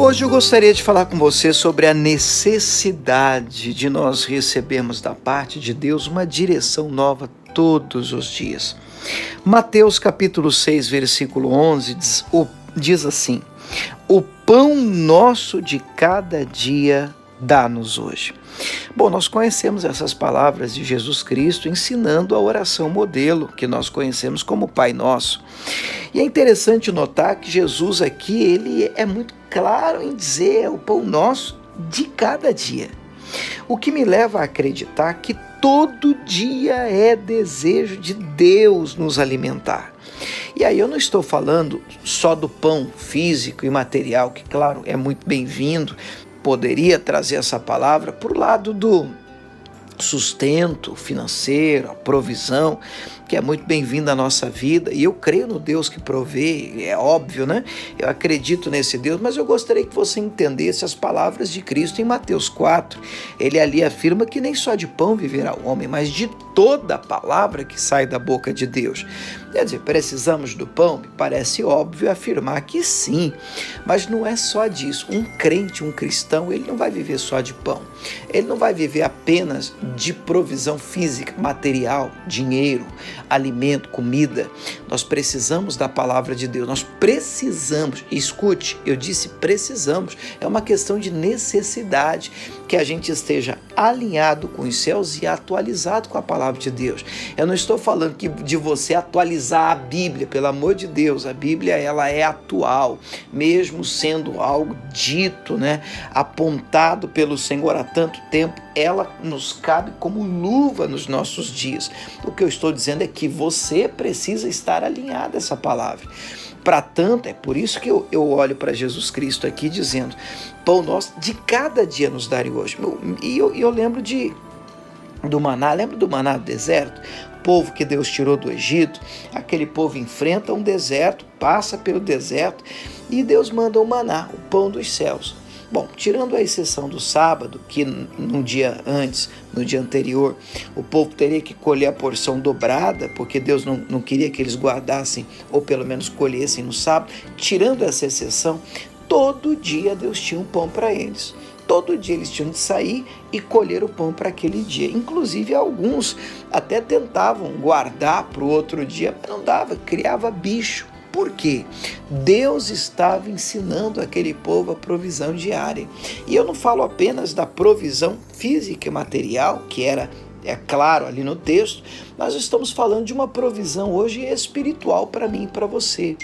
Hoje eu gostaria de falar com você sobre a necessidade de nós recebermos da parte de Deus uma direção nova todos os dias. Mateus capítulo 6, versículo 11 diz assim: o pão nosso de cada dia dá-nos hoje. Bom, nós conhecemos essas palavras de Jesus Cristo ensinando a oração modelo, que nós conhecemos como Pai Nosso. E é interessante notar que Jesus aqui, ele é muito claro em dizer o pão nosso de cada dia. O que me leva a acreditar que todo dia é desejo de Deus nos alimentar. E aí eu não estou falando só do pão físico e material, que claro, é muito bem-vindo, poderia trazer essa palavra para o lado do sustento financeiro, a provisão, que é muito bem-vindo à nossa vida, e eu creio no Deus que provê, é óbvio, né? Eu acredito nesse Deus, mas eu gostaria que você entendesse as palavras de Cristo em Mateus 4. Ele ali afirma que nem só de pão viverá o homem, mas de toda a palavra que sai da boca de Deus. Quer dizer, precisamos do pão? Me parece óbvio afirmar que sim, mas não é só disso. Um crente, um cristão, ele não vai viver só de pão. Ele não vai viver apenas de provisão física, material, dinheiro, alimento, comida. Nós precisamos da palavra de Deus. Nós precisamos, escute, eu disse precisamos, é uma questão de necessidade que a gente esteja alinhado com os céus e atualizado com a palavra de Deus. Eu não estou falando de você atualizar a Bíblia, pelo amor de Deus, a Bíblia ela é atual, mesmo sendo algo dito, né, apontado pelo Senhor há tanto tempo, ela nos cabe como luva nos nossos dias. O que eu estou dizendo é que você precisa estar alinhado a essa palavra. Para tanto, é por isso que eu olho para Jesus Cristo aqui dizendo, pão nosso de cada dia nos darem hoje. E eu lembro do maná, lembra do maná do deserto? O povo que Deus tirou do Egito, aquele povo enfrenta um deserto, passa pelo deserto e Deus manda o maná, o pão dos céus. Bom, tirando a exceção do sábado, que no dia antes, no dia anterior, o povo teria que colher a porção dobrada, porque Deus não queria que eles guardassem, ou pelo menos colhessem no sábado, tirando essa exceção, todo dia Deus tinha um pão para eles. Todo dia eles tinham de sair e colher o pão para aquele dia. Inclusive, alguns até tentavam guardar para o outro dia, mas não dava, criava bicho. Por quê? Deus estava ensinando aquele povo a provisão diária. E eu não falo apenas da provisão física e material, que era, é claro, ali no texto, nós estamos falando de uma provisão hoje espiritual para mim e para você.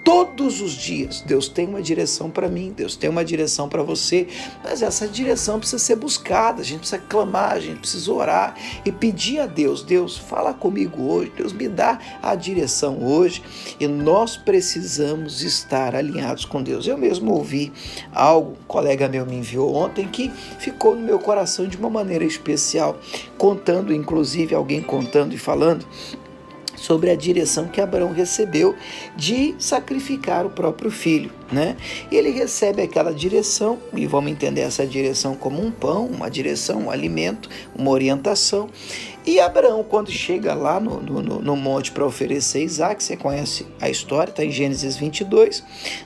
Todos os dias, Deus tem uma direção para mim, Deus tem uma direção para você, mas essa direção precisa ser buscada, a gente precisa clamar, a gente precisa orar e pedir a Deus, Deus, fala comigo hoje, Deus me dá a direção hoje, e nós precisamos estar alinhados com Deus. Eu mesmo ouvi algo, um colega meu me enviou ontem, que ficou no meu coração de uma maneira especial, contando, inclusive alguém contando e falando, sobre a direção que Abraão recebeu de sacrificar o próprio filho, né? E ele recebe aquela direção, e vamos entender essa direção como um pão, uma direção, um alimento, uma orientação. E Abraão, quando chega lá no monte para oferecer Isaac, você conhece a história, está em Gênesis 22,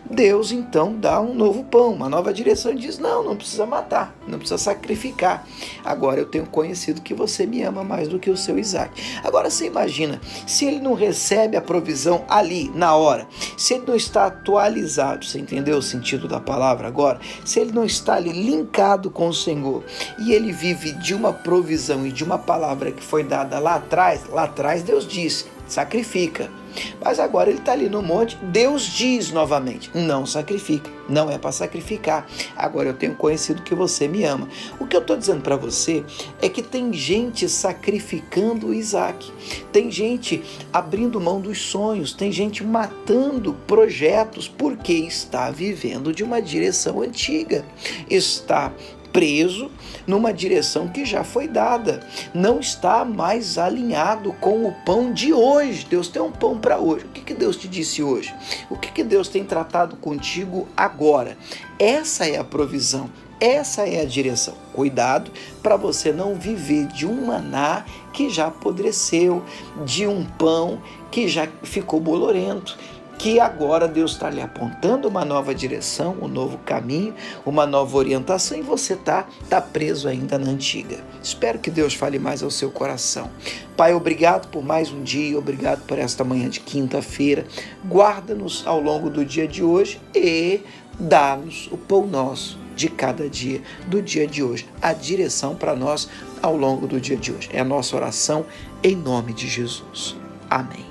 Deus então dá um novo pão, uma nova direção, e diz, não precisa matar, não precisa sacrificar, agora eu tenho conhecido que você me ama mais do que o seu Isaac. Agora você imagina, se ele não recebe a provisão ali, na hora, se ele não está atualizado, você entendeu o sentido da palavra agora? Se ele não está ali linkado com o Senhor, e ele vive de uma provisão e de uma palavra que foi dada lá atrás Deus disse, sacrifica. Mas agora ele está ali no monte, Deus diz novamente, não sacrifica, não é para sacrificar. Agora eu tenho conhecido que você me ama. O que eu estou dizendo para você é que tem gente sacrificando Isaac, tem gente abrindo mão dos sonhos, tem gente matando projetos porque está vivendo de uma direção antiga, está preso numa direção que já foi dada, não está mais alinhado com o pão de hoje. Deus tem um pão para hoje. O que Deus te disse hoje? O que Deus tem tratado contigo agora? Essa é a provisão, essa é a direção. Cuidado para você não viver de um maná que já apodreceu, de um pão que já ficou bolorento. que agora Deus está lhe apontando uma nova direção, um novo caminho, uma nova orientação e você tá preso ainda na antiga. Espero que Deus fale mais ao seu coração. Pai, obrigado por mais um dia, obrigado por esta manhã de quinta-feira. Guarda-nos ao longo do dia de hoje e dá-nos o pão nosso de cada dia, do dia de hoje, a direção para nós ao longo do dia de hoje. É a nossa oração em nome de Jesus. Amém.